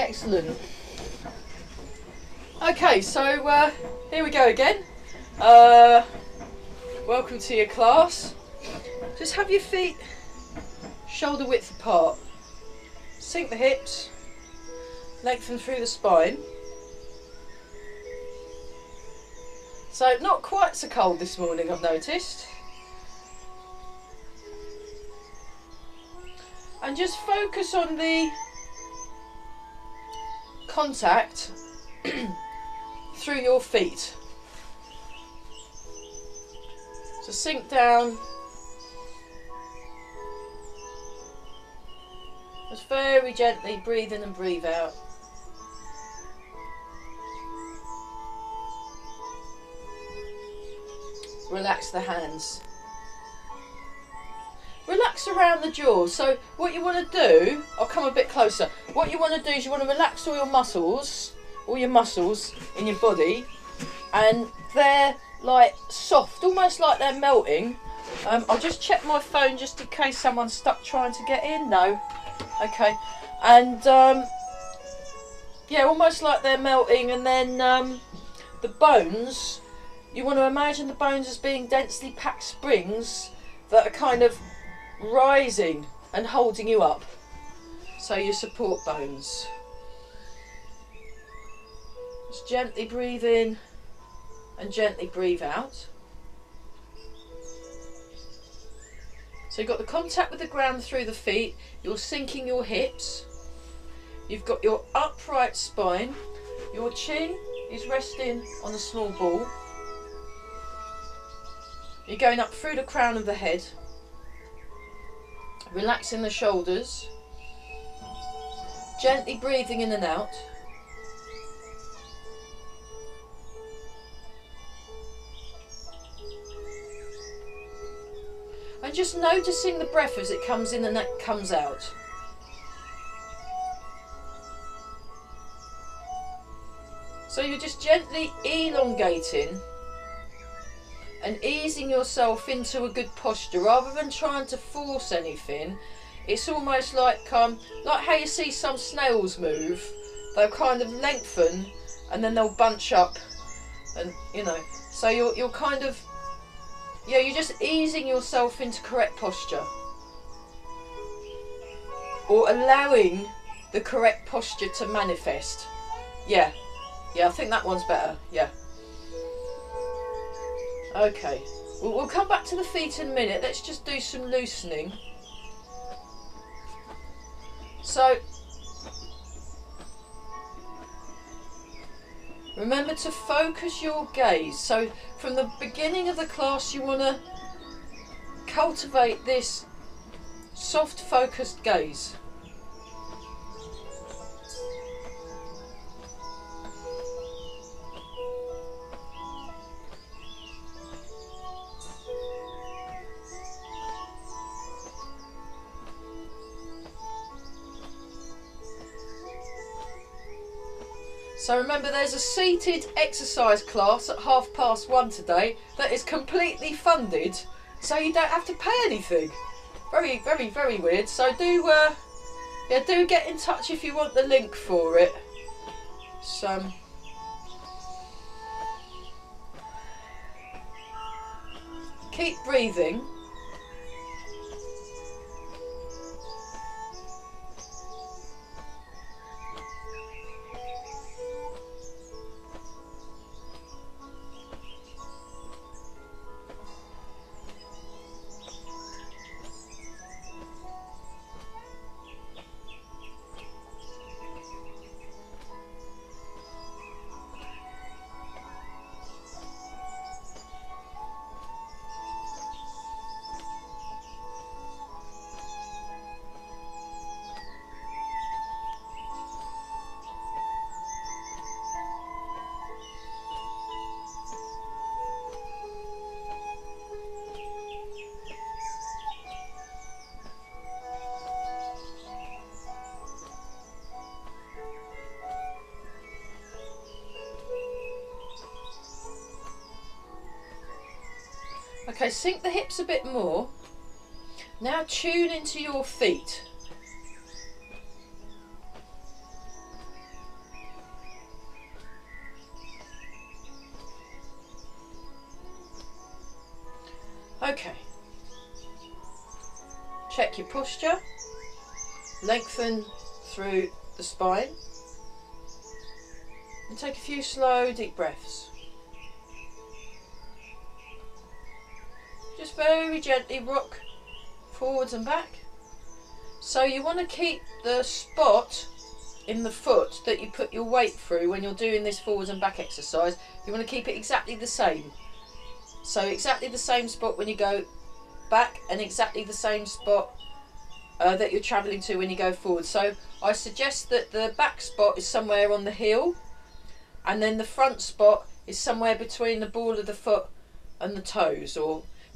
Excellent. Okay, so here we go again. Welcome to your class. Just have your feet shoulder width apart. Sink the hips, lengthen through the spine. So not quite so cold this morning, I've noticed. And just focus on the contact through your feet. So sink down. Just very gently breathe in and breathe out. Relax the hands. Relax around the jaws. So what you want to do, I'll come a bit closer. What you want to do is you want to relax all your muscles in your body, and they're like soft, almost like they're melting. I'll just check my phone just in case someone's stuck trying to get in. No. Okay. And yeah, almost like they're melting, and then the bones, you want to imagine the bones as being densely packed springs that are kind of rising and holding you up. So your support bones. Just gently breathe in and gently breathe out. So you've got the contact with the ground through the feet, you're sinking your hips, you've got your upright spine, your chin is resting on a small ball. You're going up through the crown of the head, relaxing the shoulders, gently breathing in and out. And just noticing the breath as it comes in and that comes out. So you're just gently elongating and easing yourself into a good posture rather than trying to force anything. It's almost like how you see some snails move. They'll kind of lengthen and then they'll bunch up, and you know. So you're kind of, yeah, you're just easing yourself into correct posture, or allowing the correct posture to manifest. Yeah, I think that one's better. Yeah. Okay, we'll come back to the feet in a minute. Let's just do some loosening. So remember to focus your gaze. So from the beginning of the class you want to cultivate this soft focused gaze. So remember, there's a seated exercise class at 1:30 today that is completely funded, so you don't have to pay anything. Very, very, very weird. So do get in touch if you want the link for it. So keep breathing. Okay, sink the hips a bit more. Now tune into your feet. Okay. Check your posture. Lengthen through the spine. And take a few slow, deep breaths. Just very gently rock forwards and back. So you want to keep the spot in the foot that you put your weight through when you're doing this forwards and back exercise. You want to keep it exactly the same. So exactly the same spot when you go back, and exactly the same spot that you're travelling to when you go forward. So I suggest that the back spot is somewhere on the heel, and then the front spot is somewhere between the ball of the foot and the toes.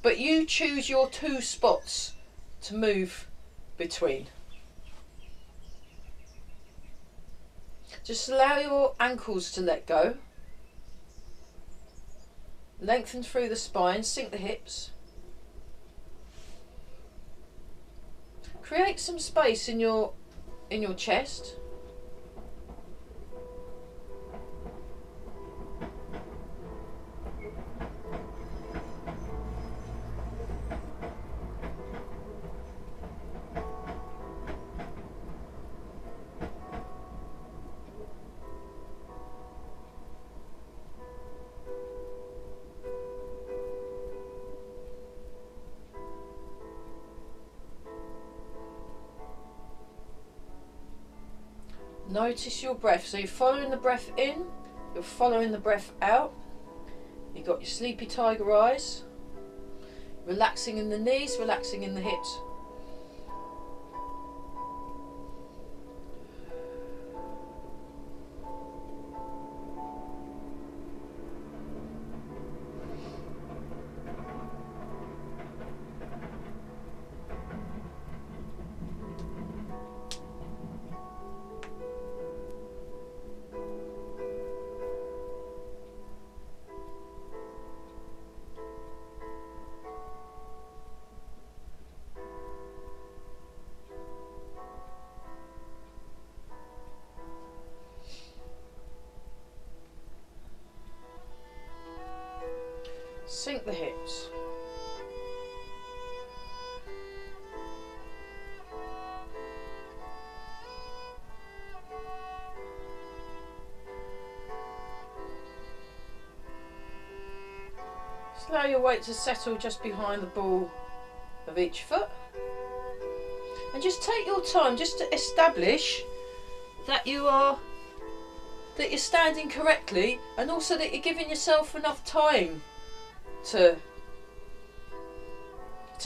But you choose your 2 spots to move between. Just allow your ankles to let go. Lengthen through the spine, sink the hips. Create some space in your chest. Notice your breath. So you're following the breath in, you're following the breath out. You've got your sleepy tiger eyes. Relaxing in the knees, relaxing in the hips. Sink the hips. Just allow your weight to settle just behind the ball of each foot. And just take your time just to establish that you're standing correctly, and also that you're giving yourself enough time to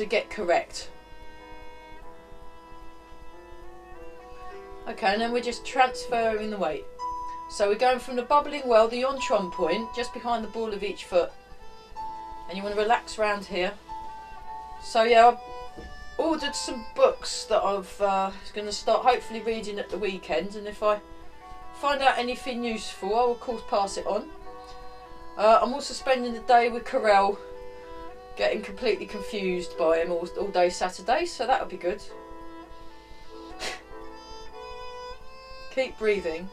get correct. Okay, and then we're just transferring the weight. So we're going from the bubbling well, the Yontron point, just behind the ball of each foot. And you want to relax around here. So yeah, I've ordered some books that I've going to start hopefully reading at the weekend, and if I find out anything useful, I will of course pass it on. I'm also spending the day with Carell, getting completely confused by him all day Saturday, so that'll be good. Keep breathing.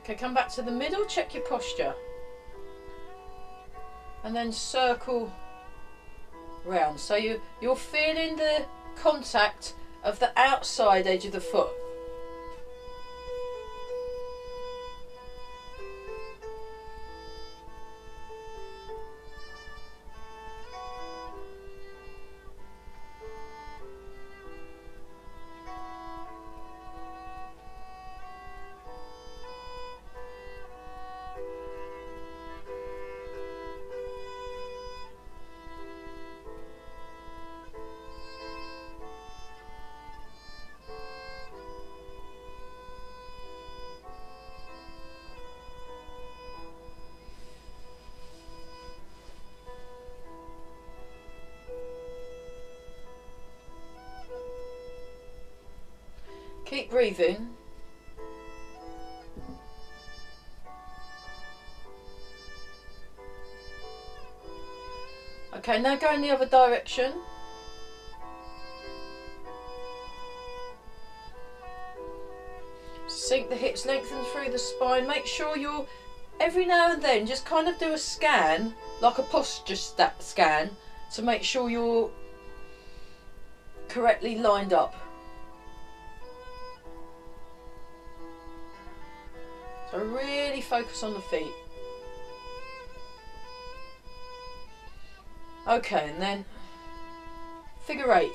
Okay, come back to the middle, check your posture. and then circle round. So you're feeling the contact of the outside edge of the foot. Keep breathing. Okay, now go in the other direction. Sink the hips, lengthen through the spine. Make sure you're, every now and then, just kind of do a scan, like a posture scan, to make sure you're correctly lined up. So really focus on the feet. Okay, and then figure 8.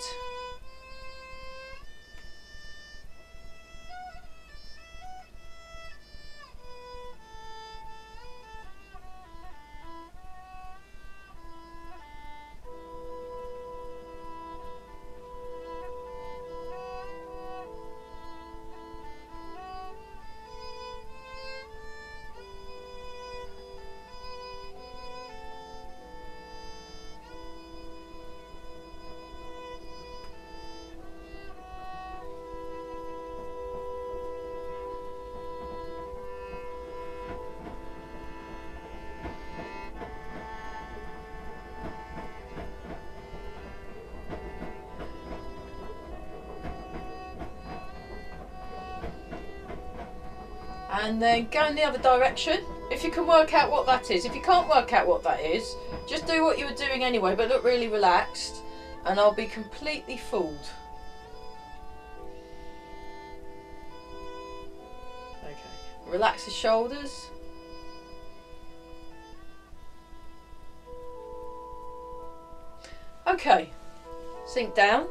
And then go in the other direction, if you can work out what that is. If you can't work out what that is, just do what you were doing anyway, but look really relaxed, and I'll be completely fooled. Okay, relax the shoulders. Okay, sink down.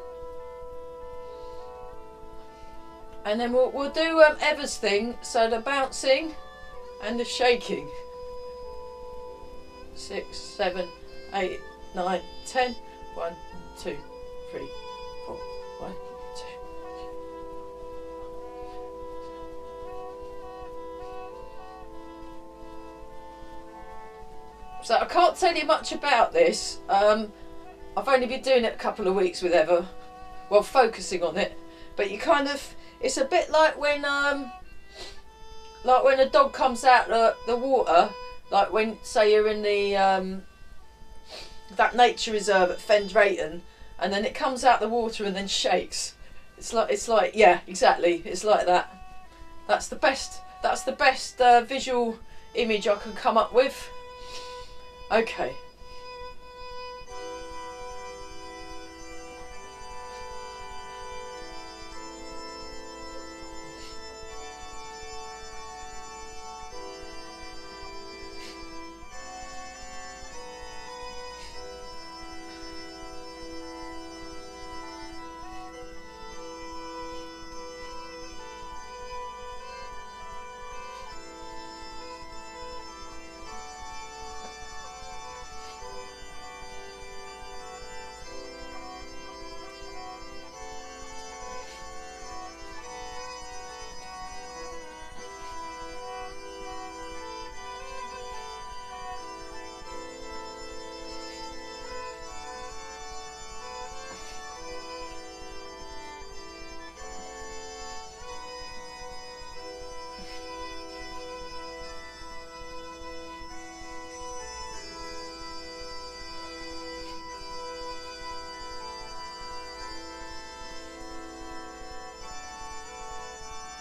And then we'll do Ever's thing, so the bouncing and the shaking. 6, 7, 8, 9, 10. 1, 2, 3, 4. 1, 2. So I can't tell you much about this. I've only been doing it a couple of weeks with Ever, well, focusing on it. But you kind of, it's a bit like when a dog comes out the water, like when, say, you're in the that nature reserve at Fen Drayton, and then it comes out the water and then shakes. It's like yeah, exactly. It's like that. That's the best visual image I can come up with. Okay.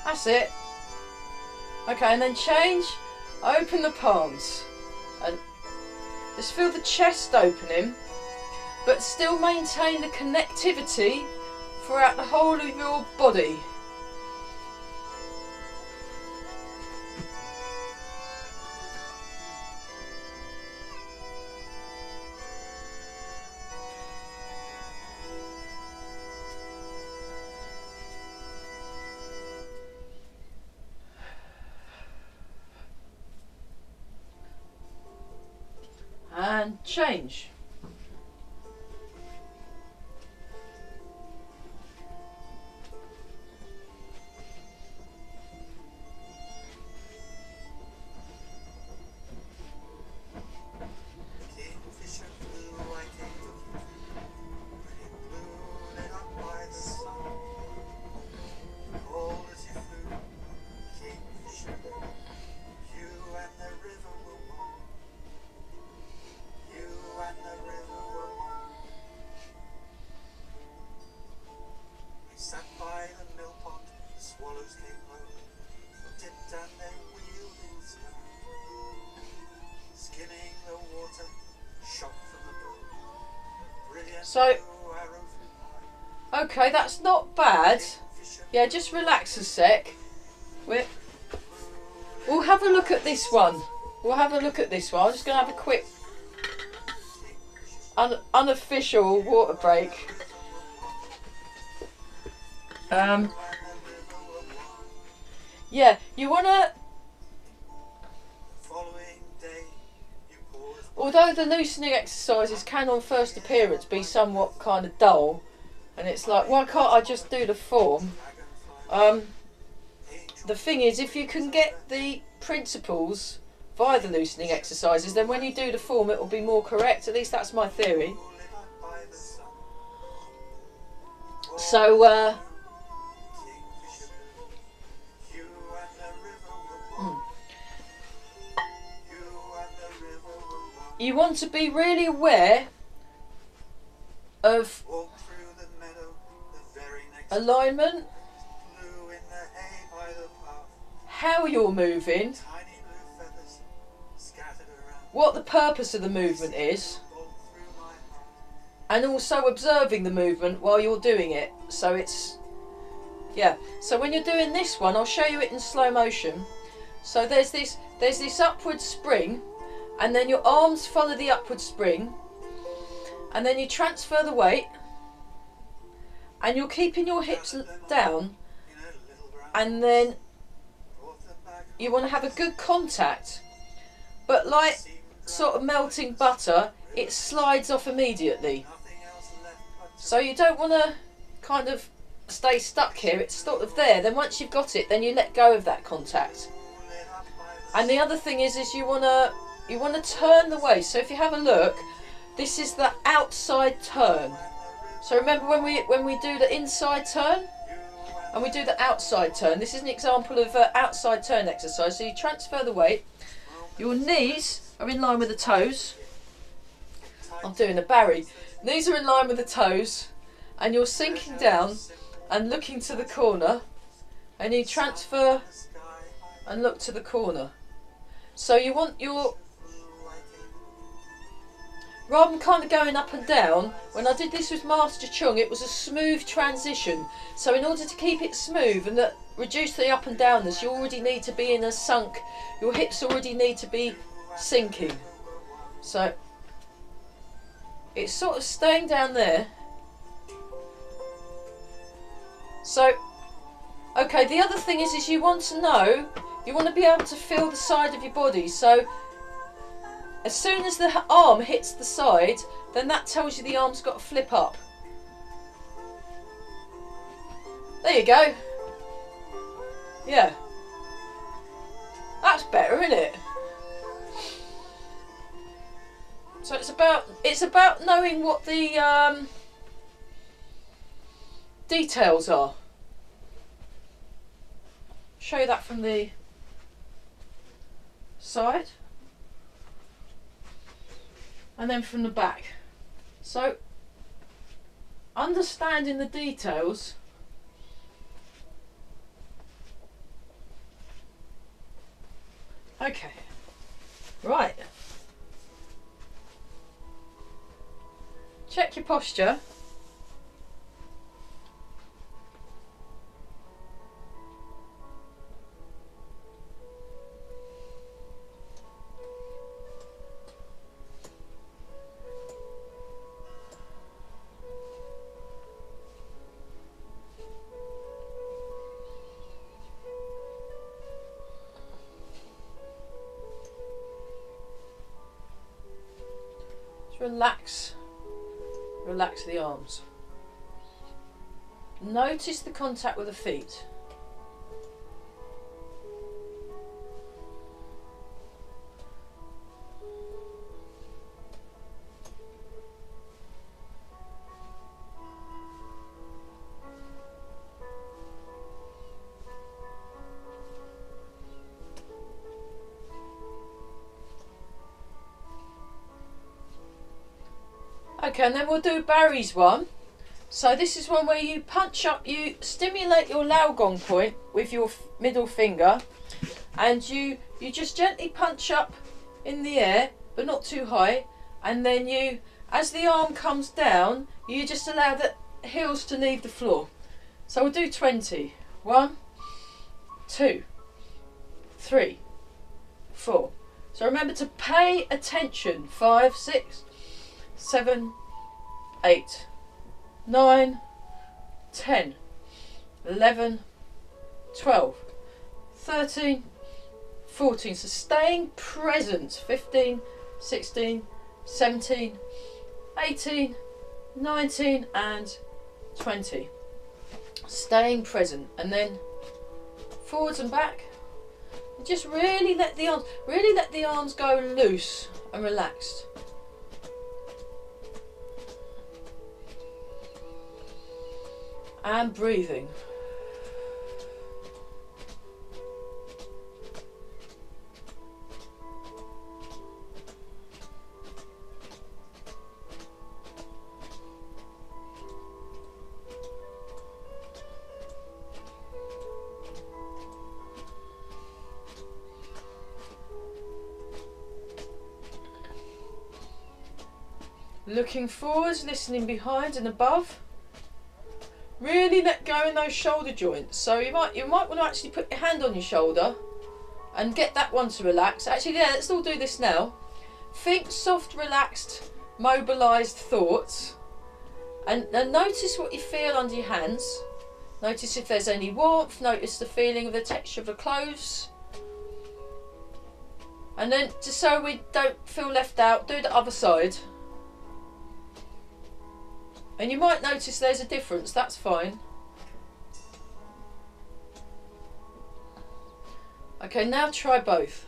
That's it. Okay, and then change, open the palms, and Just feel the chest opening, but still maintain the connectivity throughout the whole of your body. And change. So, okay, that's not bad. Yeah, just relax a sec. We'll have a look at this one. We'll have a look at this one. I'm just going to have a quick unofficial water break. Yeah, you want to... Although the loosening exercises can on first appearance be somewhat kind of dull, and it's like, why can't I just do the form? The thing is, if you can get the principles via the loosening exercises, then when you do the form it will be more correct. At least that's my theory. So, you want to be really aware of alignment, how you're moving, what the purpose of the movement is, and also observing the movement while you're doing it. So it's, yeah, so when you're doing this one, I'll show you it in slow motion. So there's this upward spring, and then your arms follow the upward spring, and then you transfer the weight, and you're keeping your hips down, and then you want to have a good contact, but like sort of melting butter, it slides off immediately. So you don't want to kind of stay stuck here. It's sort of there, then once you've got it, then you let go of that contact. And the other thing is you want to turn the waist. So if you have a look, this is the outside turn. So remember when we do the inside turn and we do the outside turn, this is an example of outside turn exercise. So you transfer the weight, your knees are in line with the toes. I'm doing a Barry. Knees are in line with the toes, and you're sinking down and looking to the corner, and you transfer and look to the corner. So you want your, rather than kind of going up and down, when I did this with Master Chung, it was a smooth transition. So in order to keep it smooth and reduce the up and downness, you already need to be in a sunk, your hips already need to be sinking. So it's sort of staying down there. So, okay, the other thing is you want to know, you want to be able to feel the side of your body. So as soon as the arm hits the side, then that tells you the arm's got to flip up. There you go. Yeah. That's better, isn't it? So it's about knowing what the details are. Show you that from the side. And then from the back. So understanding the details okay, right, Check your posture. Relax, relax the arms. Notice the contact with the feet. Okay, and then we'll do Barry's one. So this is one where you punch up, you stimulate your Laogong point with your middle finger, and you just gently punch up in the air, but not too high, and then you, as the arm comes down, you just allow the heels to leave the floor. So we'll do 20. 1, 2, 3, 4. So remember to pay attention. 5, 6, 7, 8, 9, 10, 11, 12, 13, 14. So staying present. 15, 16, 17, 18, 19 and 20. Staying present, and then forwards and back. Just really let the arms go loose and relaxed. And breathing. Looking forwards, listening behind and above. Really let go in those shoulder joints. So you might want to actually put your hand on your shoulder and get that one to relax. Actually, yeah, let's all do this now. Think soft, relaxed, mobilised thoughts, and notice what you feel under your hands. Notice if there's any warmth. Notice the feeling of the texture of the clothes. And then, just so we don't feel left out, do the other side. And you might notice there's a difference, that's fine. Okay, now try both.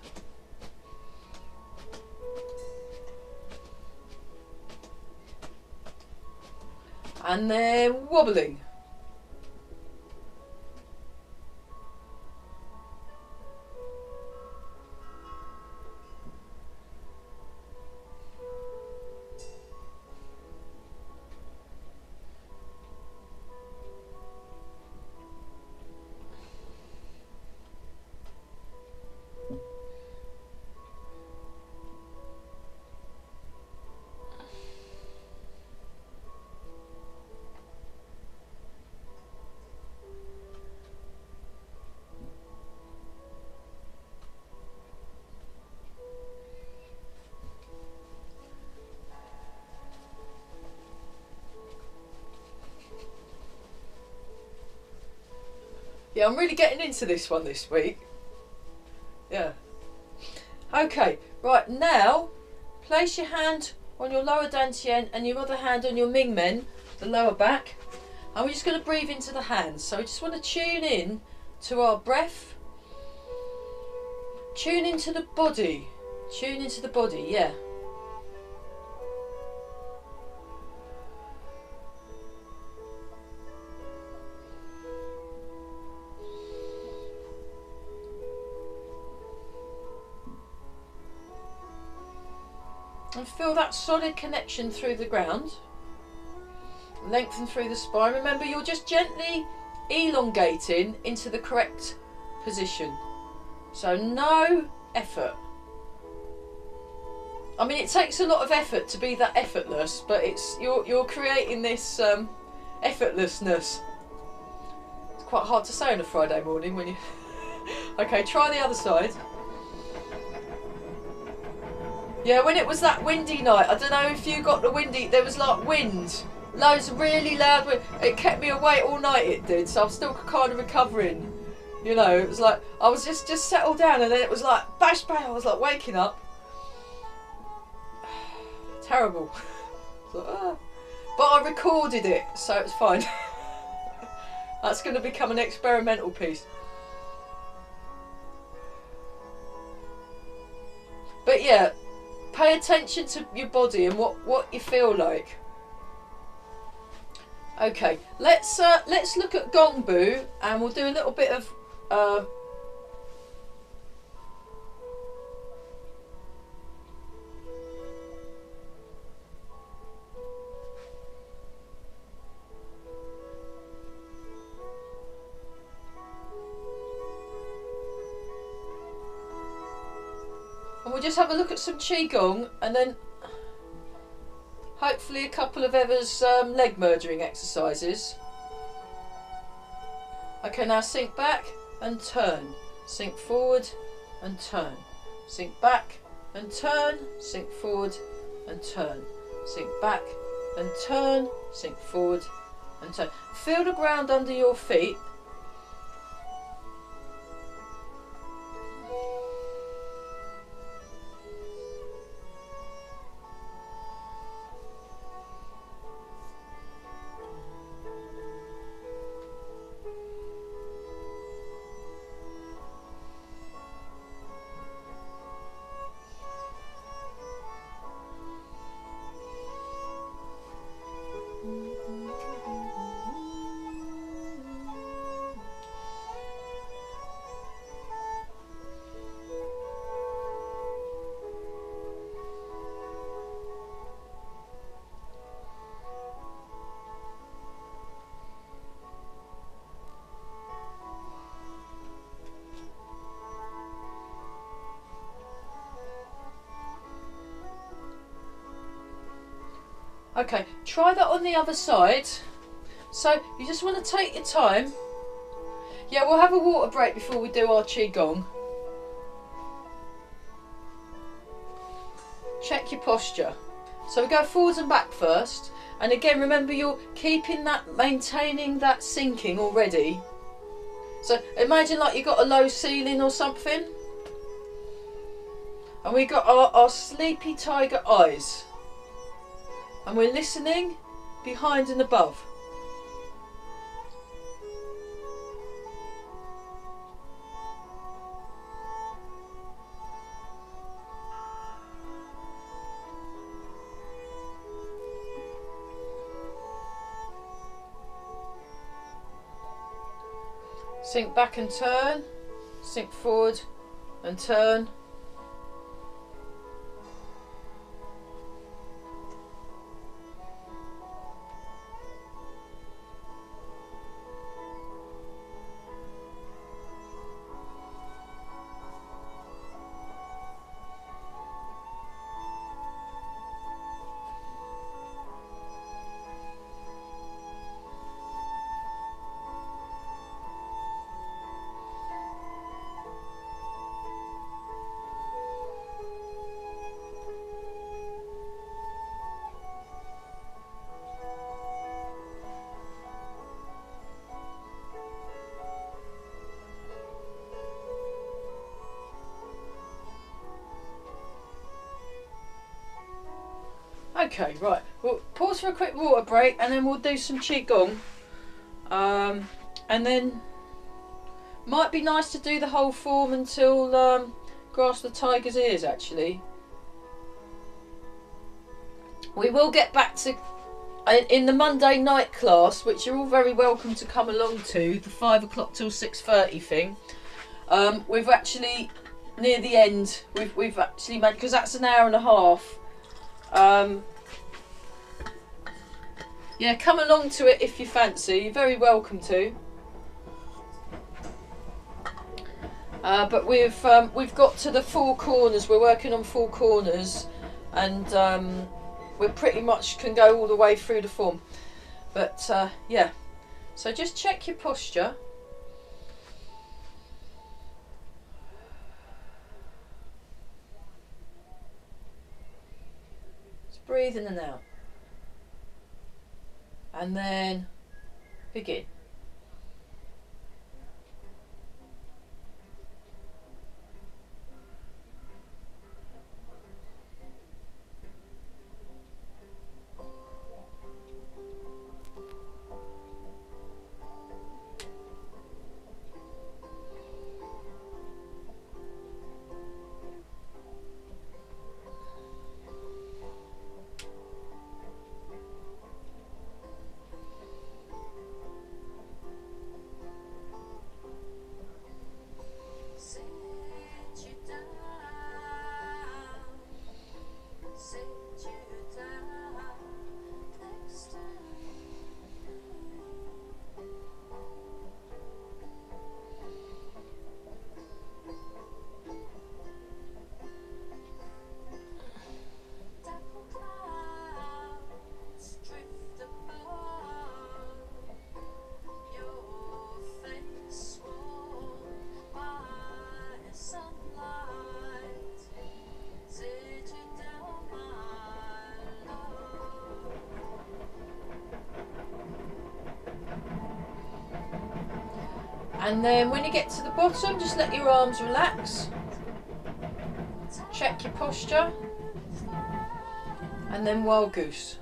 And then wobbling. Yeah, I'm really getting into this one this week. Yeah. Okay, right, now place your hand on your lower dantian and your other hand on your mingmen, the lower back. And we're just going to breathe into the hands. So we just want to tune in to our breath. Tune into the body. Tune into the body, yeah. And feel that solid connection through the ground. Lengthen through the spine. Remember, you're just gently elongating into the correct position. So no effort. I mean, it takes a lot of effort to be that effortless, but it's you're creating this effortlessness. It's quite hard to say on a Friday morning when you. Okay, try the other side. Yeah, when it was that windy night, I don't know if you got the windy. There was like wind, loads of really loud wind. It kept me awake all night. It did, so I'm still kind of recovering. You know, it was like I was just settled down, and then it was like bash bang. I was like waking up. Terrible. Like, ah. But I recorded it, so it's fine. That's going to become an experimental piece. But yeah, pay attention to your body and what you feel like. Okay, let's look at Gong Bu, and we'll do a little bit of and we'll just have a look at some Qigong, and then hopefully a couple of Eva's leg merging exercises. Okay, now sink back and turn. Sink forward and turn. Sink back and turn. Sink forward and turn. Sink back and turn. Sink forward and turn. Feel the ground under your feet. Okay, try that on the other side. So you just want to take your time. Yeah, we'll have a water break before we do our Qigong. Check your posture. So we go forwards and back first. And again, remember you're keeping that, maintaining that sinking already. So imagine like you've got a low ceiling or something. And we got our sleepy tiger eyes. And we're listening behind and above. Sink back and turn, sink forward and turn. Okay, right, we'll pause for a quick water break and then we'll do some Qigong. And then might be nice to do the whole form until grasp the tiger's ears actually. We will get back to in the Monday night class, which you're all very welcome to come along to, the 5 o'clock till 6:30 thing. We've actually near the end. We've actually made, because that's an hour and a half. Yeah, come along to it if you fancy. You're very welcome to. But we've got to the 4 corners. We're working on 4 corners, and we pretty much can go all the way through the form. But yeah, so just check your posture. Just breathe in and out, and then begin. And then when you get to the bottom, just let your arms relax. Check your posture. And then wild goose.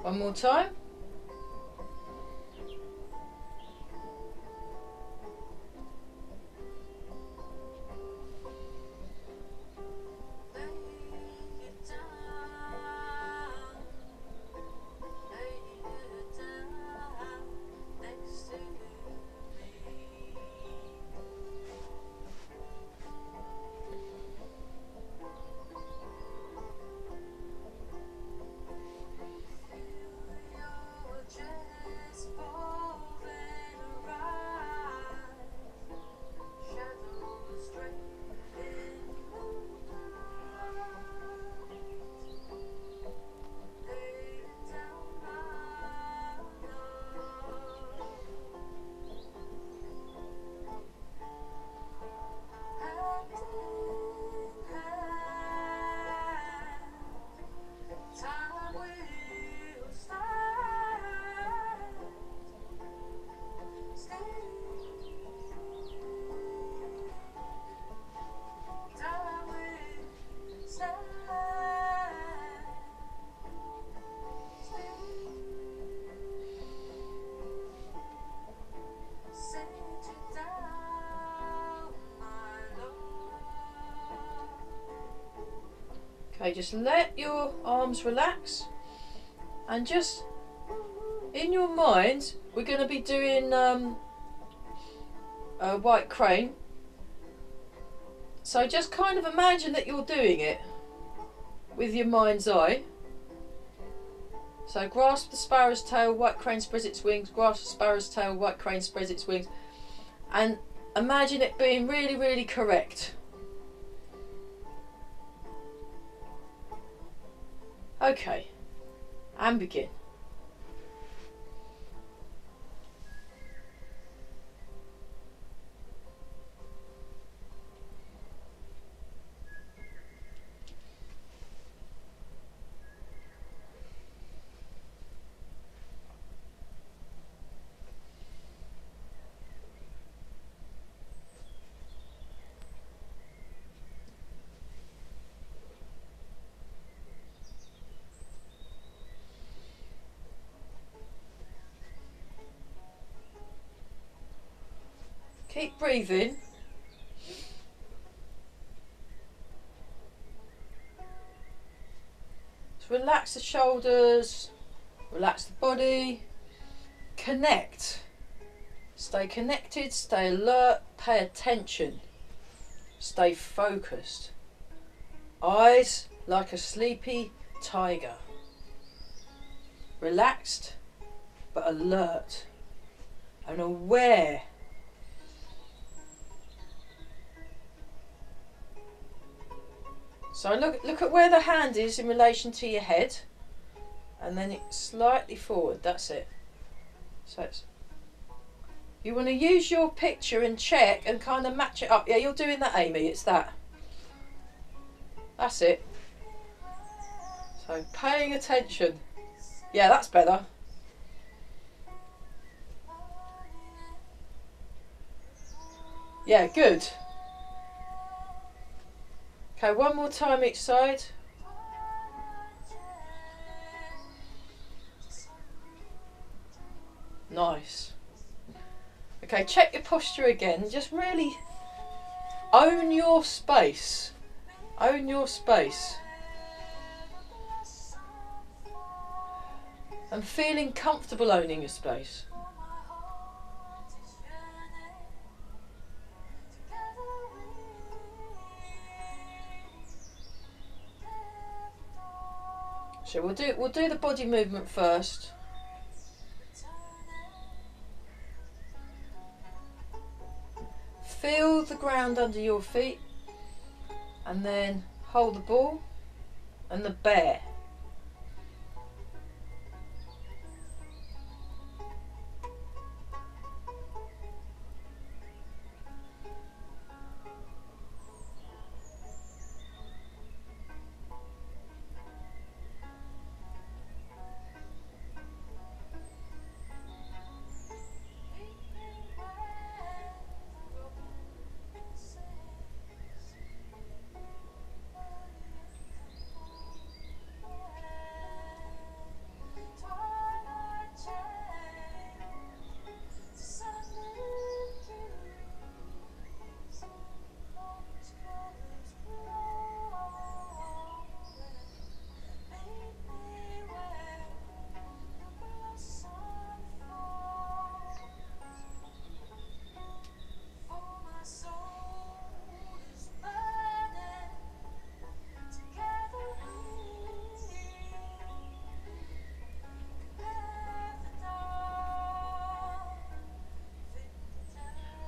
One more time. Okay, just let your arms relax, and just in your mind, we're going to be doing a white crane. So just kind of imagine that you're doing it with your mind's eye. So grasp the sparrow's tail, white crane spreads its wings, grasp the sparrow's tail, white crane spreads its wings, and imagine it being really, really correct. Okay, and begin. Keep breathing. So relax the shoulders, relax the body, connect. Stay connected, stay alert, pay attention, stay focused. Eyes like a sleepy tiger. Relaxed but alert and aware. So look at where the hand is in relation to your head, and then it's slightly forward. That's it. So you want to use your picture and check and kind of match it up. Yeah, you're doing that, Amy. It's that. That's it. So paying attention. Yeah, that's better. Yeah, good. Okay, one more time each side. Nice. Okay, check your posture again. Just really own your space. Own your space. And feeling comfortable owning your space. So we'll do the body movement first. Feel the ground under your feet, and then hold the ball and the bear.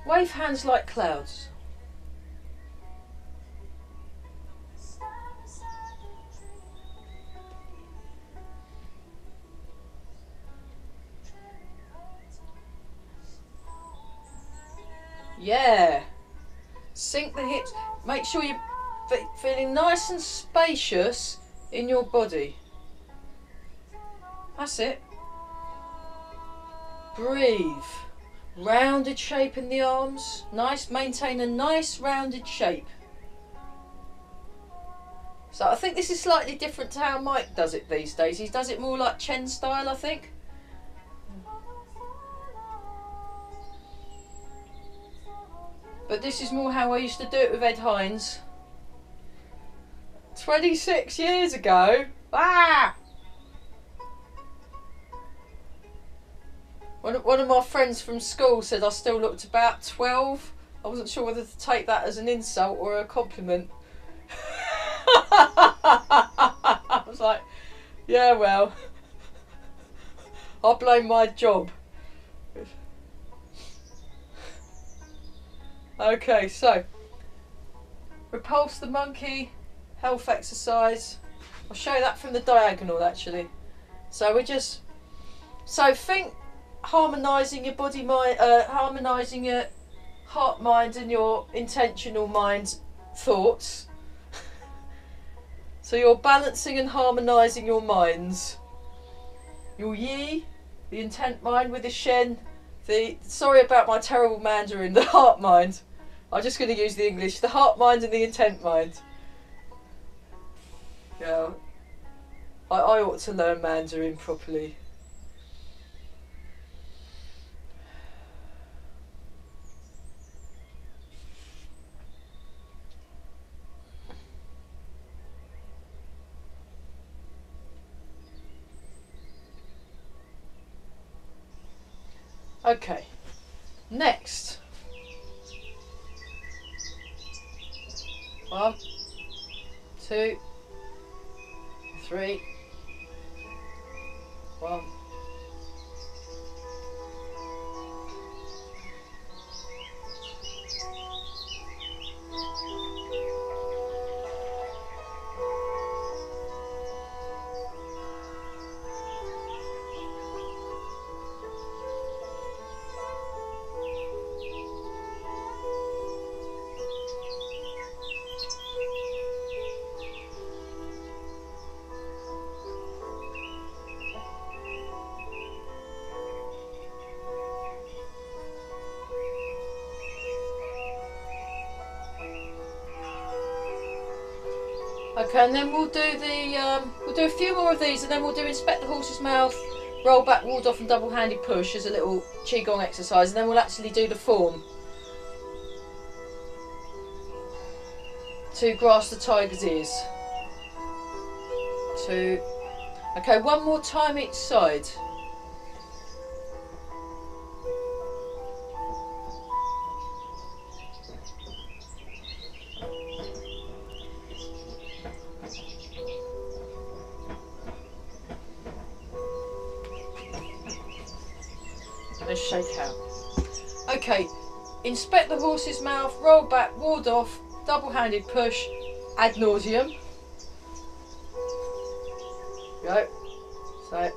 Wave hands like clouds. Yeah. Sink the hips. Make sure you're feeling nice and spacious in your body. That's it. Breathe. Rounded shape in the arms. Nice. Maintain a nice rounded shape. So I think this is slightly different to how Mike does it these days. He does it more like Chen style, I think. But this is more how I used to do it with Ed Hines 26 years ago. Ah! One of my friends from school said I still looked about 12. I wasn't sure whether to take that as an insult or a compliment. I was like, yeah, well, I blame my job. Okay, so repulse the monkey, health exercise. I'll show you that from the diagonal actually. So we just, so think harmonising your body, mind, harmonising your heart, mind, and your intentional mind thoughts. So you're balancing and harmonising your minds. Your yi, the intent mind, with the shen, the, sorry about my terrible Mandarin, the heart mind. I'm just going to use the English. The heart mind and the intent mind. Yeah, I ought to learn Mandarin properly. Okay, next. 1, 2, 3, 1. Okay, and then we'll do the we'll do a few more of these, and then we'll do inspect the horse's mouth, roll back, ward off, and double-handed push as a little Qigong exercise, and then we'll actually do the form to grasp the tiger's ears. 2. Okay, one more time each side. And shake out. Okay, inspect the horse's mouth, roll back, ward off, double-handed push, ad nauseum. Go. So,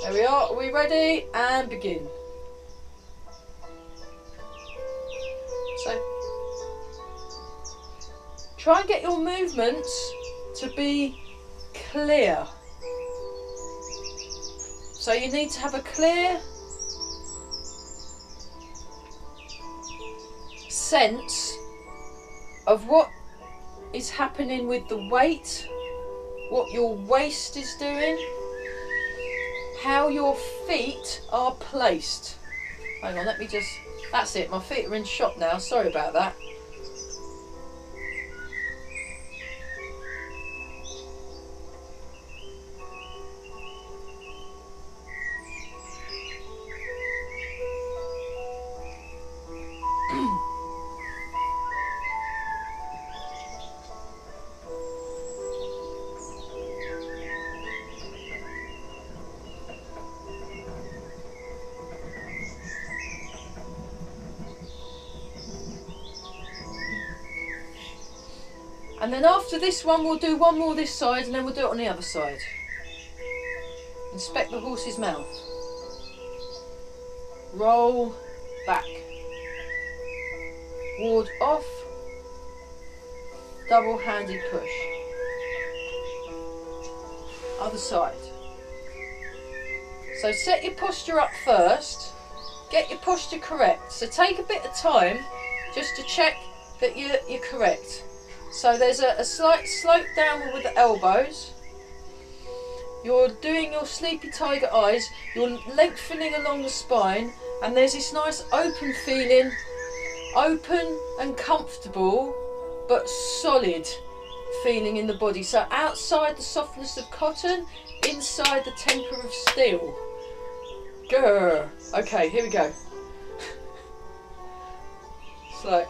there we are. Are we ready? And begin. So, try and get your movements to be clear. So you need to have a clear sense of what is happening with the weight, what your waist is doing, how your feet are placed. Hang on, let me just, that's it, my feet are in shot now, sorry about that. And then after this one, we'll do one more this side, and then we'll do it on the other side. Inspect the horse's mouth. Roll back. Ward off. Double-handed push. Other side. So set your posture up first. Get your posture correct. So take a bit of time just to check that you're correct. So there's a slight slope downward with the elbows. You're doing your sleepy tiger eyes. You're lengthening along the spine, and there's this nice open feeling, open and comfortable, but solid feeling in the body. So outside the softness of cotton, inside the temper of steel. Grr. Okay, here we go. Slow.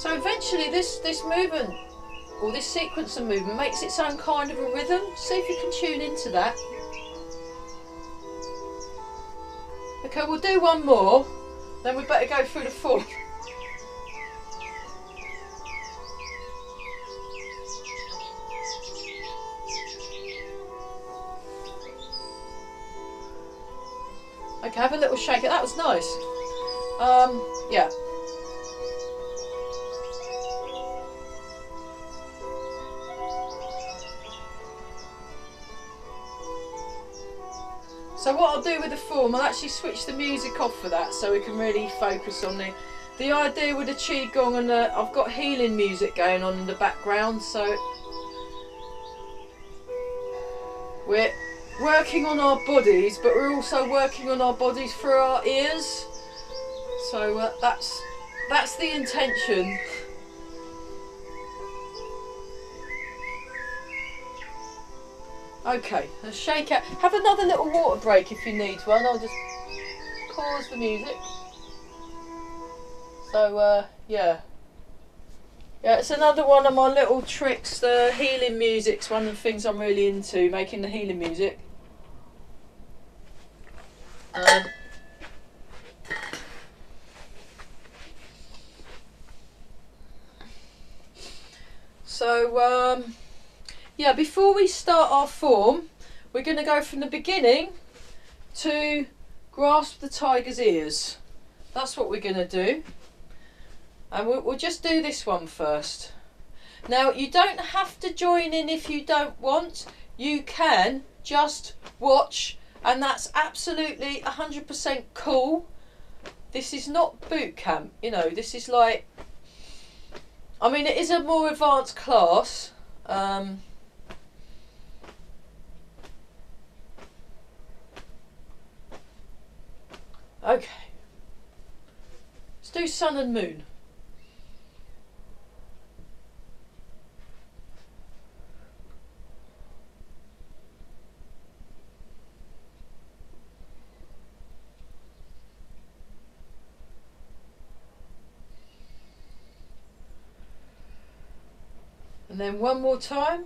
So eventually this movement, or this sequence of movement, makes its own kind of a rhythm. See if you can tune into that. Okay, we'll do one more, then we better go through the form. Okay, have a little shake. That was nice. Yeah. So what I'll do with the form, I'll actually switch the music off for that so we can really focus on the idea with the Qigong, and I've got healing music going on in the background, so we're working on our bodies, but we're also working on our bodies through our ears. So that's the intention. Okay, let's shake out. Have another little water break if you need one. I'll just pause the music. So yeah. Yeah, it's another one of my little tricks. The healing music's one of the things I'm really into, making the healing music. Yeah, before we start our form, we're going to go from the beginning to grasp the tiger's ears. That's what we're going to do. And we'll just do this one first. Now, you don't have to join in if you don't want. You can just watch, and that's absolutely 100% cool. This is not boot camp, you know, this is like, I mean, it is a more advanced class. Okay, let's do sun and moon. And then one more time.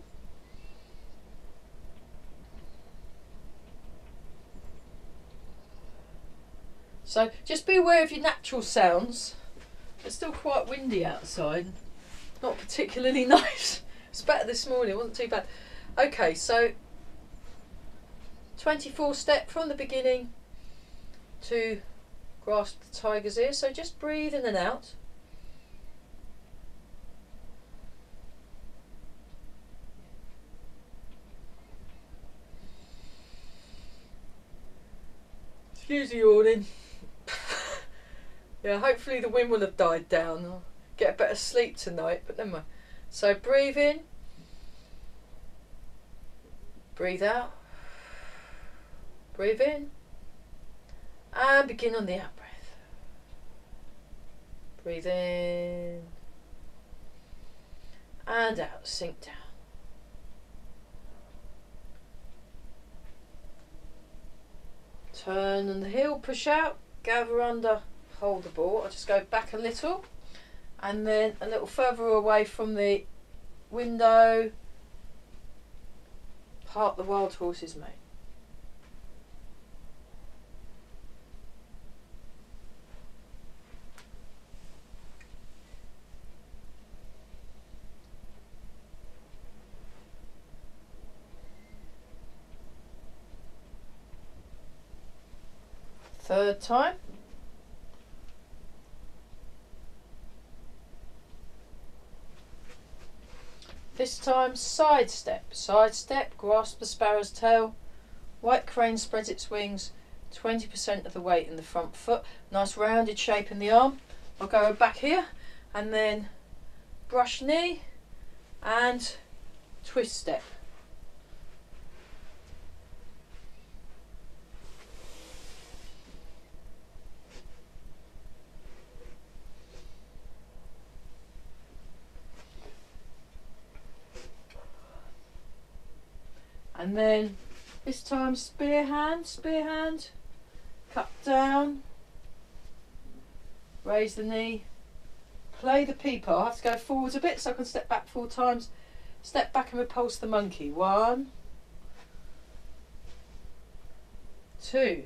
So just be aware of your natural sounds. It's still quite windy outside. Not particularly nice. It's better this morning, it wasn't too bad. Okay, so 24 step from the beginning to grasp the tiger's ear. So just breathe in and out. Excuse the yawning. Yeah, hopefully the wind will have died down. I'll get a better sleep tonight, but never mind. So breathe in, breathe out, breathe in, and begin on the out breath. Breathe in and out, sink down. Turn on the heel, push out, gather under, hold the ball. I'll just go back a little and then a little further away from the window. Part the wild horse's mane. Third time. This time side step, grasp the sparrow's tail, white crane spreads its wings, 20% of the weight in the front foot, nice rounded shape in the arm. I'll go back here and then brush knee and twist step. And then this time spear hand, cut down, raise the knee, play the peeper. I have to go forwards a bit so I can step back 4 times. Step back and repulse the monkey. 1, 2.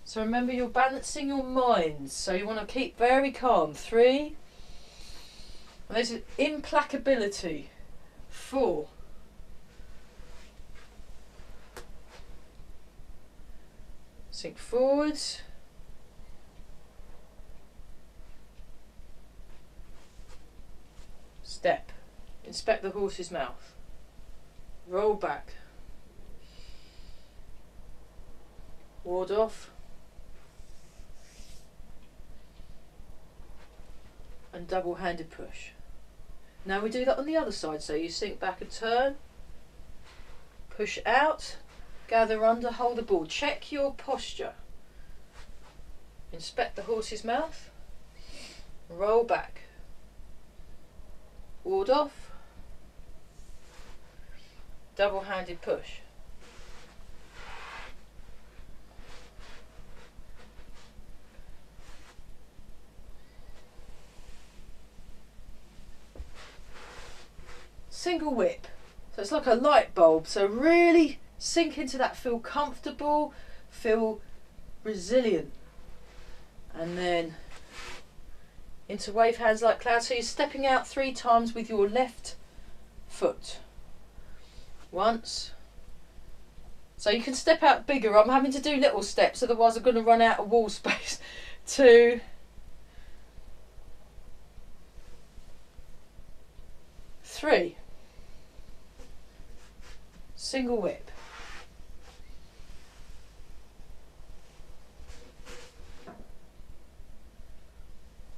So remember, you're balancing your minds, so you want to keep very calm. 3. And this is implacability. 4. Sink forwards. Step. Inspect the horse's mouth. Roll back. Ward off. And double-handed push. Now we do that on the other side, so you sink back and turn. Push out. Gather under, hold the ball. Check your posture. Inspect the horse's mouth. Roll back. Ward off. Double-handed push. Single whip. So it's like a light bulb. So really sink into that. Feel comfortable. Feel resilient. And then into wave hands like clouds. So you're stepping out 3 times with your left foot. Once. So you can step out bigger. I'm having to do little steps, otherwise I'm going to run out of wall space. 2. 3. Single whip.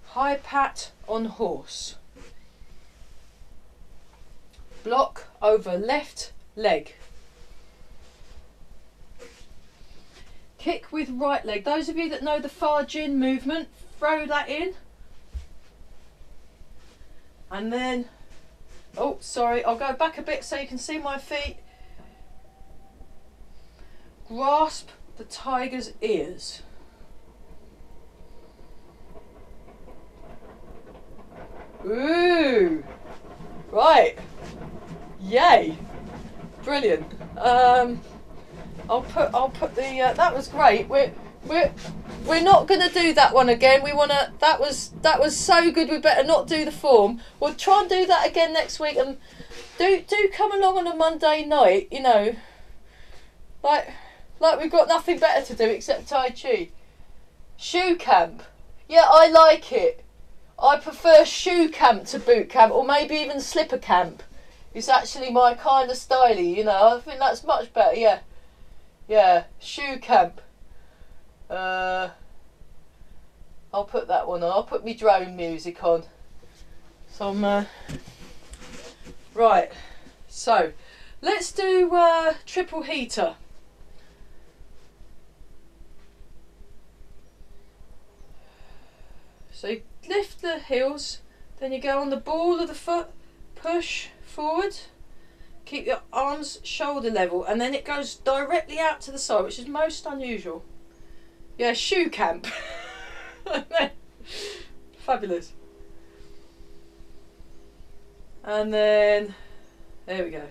High pat on horse. Block over left leg. Kick with right leg. Those of you that know the far jin movement, throw that in. And then, oh sorry, I'll go back a bit so you can see my feet. Grasp the tiger's ears. Ooh, right, yay, brilliant. I'll put the that was great. We're not going to do that one again. We want to. That was so good. We better not do the form. We'll try and do that again next week. And do come along on a Monday night. You know, like we've got nothing better to do except Tai Chi. Shoe camp. Yeah, I like it. I prefer shoe camp to boot camp, or maybe even slipper camp. It's actually my kind of styly, you know. I think that's much better. Yeah, yeah. Shoe camp. I'll put that one on. I'll put me drone music on. So I'm right. So let's do triple heater. So you lift the heels, then you go on the ball of the foot, push forward, keep your arms shoulder level, and then it goes directly out to the side, which is most unusual. Yeah, shoe camp. Fabulous. And then, there we go.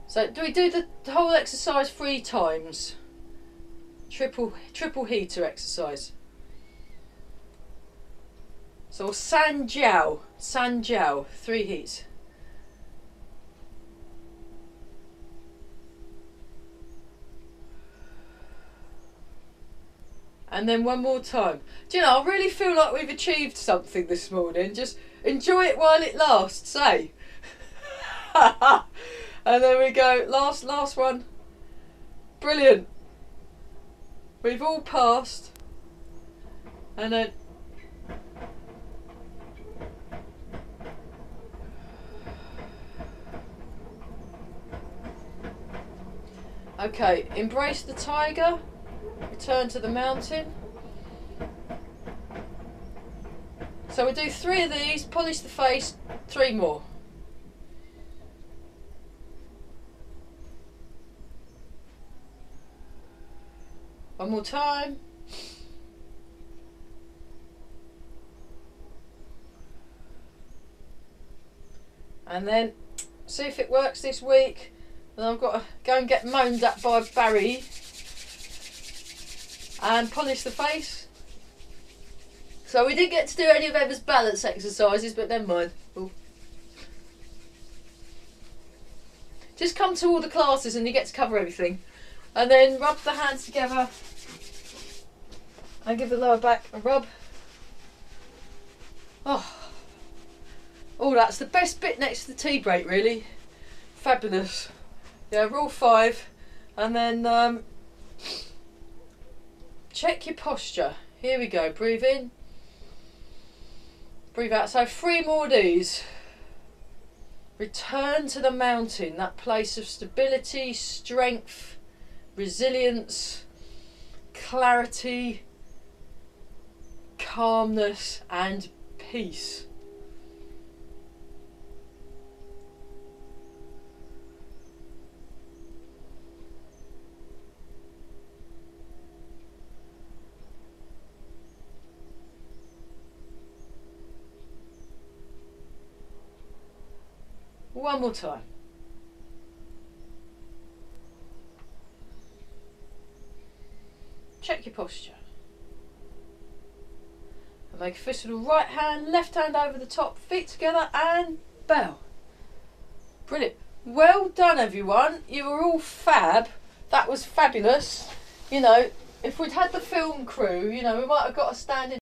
So do we do the whole exercise 3 times? Triple heater exercise. So San Jiao, 3 heats. And then one more time. Do you know, I really feel like we've achieved something this morning. Just enjoy it while it lasts, eh? And then we go, last one. Brilliant. We've all passed. And then okay, embrace the tiger, return to the mountain. So we do 3 of these, polish the face, 3 more. One more time. And then see if it works this week. And I've got to go and get moaned at by Barry and polish the face. So we didn't get to do any of Emma's balance exercises, but never mind. Ooh. Just come to all the classes and you get to cover everything. And then rub the hands together and give the lower back a rub. Oh, that's the best bit next to the tea break, really. Fabulous. Yeah, rule 5. And then check your posture. Here we go. Breathe in. Breathe out. So 3 more of these. Return to the mountain, that place of stability, strength, resilience, clarity, calmness and peace. One more time. Check your posture. And make a fist with the right hand, left hand over the top, feet together and bow. Brilliant. Well done everyone. You were all fab. That was fabulous. You know, if we'd had the film crew, you know, we might have got a standing